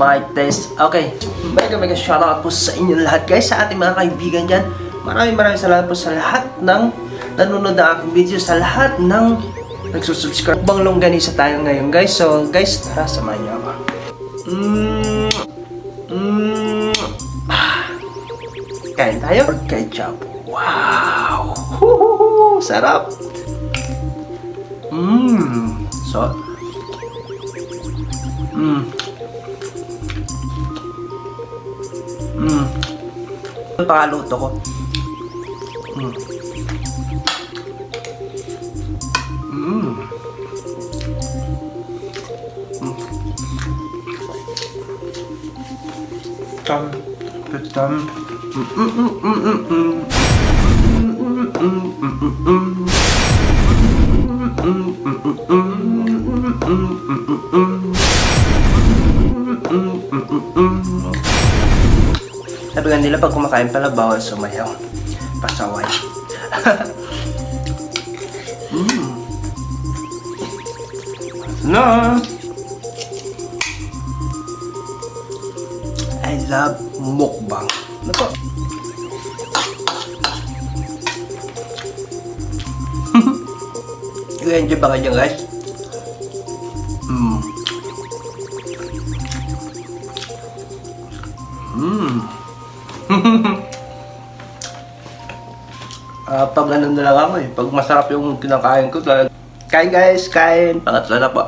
Mic test. Okay. Mega shoutout po sa inyo lahat guys, sa ating mga kaibigan dyan. Maraming salamat po sa lahat ng nanonood ng aking video, sa lahat ng nagsusubscribe. Bang longganisa tayo ngayon guys. So guys, tara samahan niyo ako. Kain tayo. Ketchup. Wow! Sarap! So, pakaluto ko. Sabi nga nila pag kumakain pala bawal sumayaw. Pasaway. No. I love mukbang. Nako. I-enjoy ba kayo guys? Pag ano na lang ako eh, pag masarap yung kinakain ko talaga. Kain guys, kain. Pangatlo na po.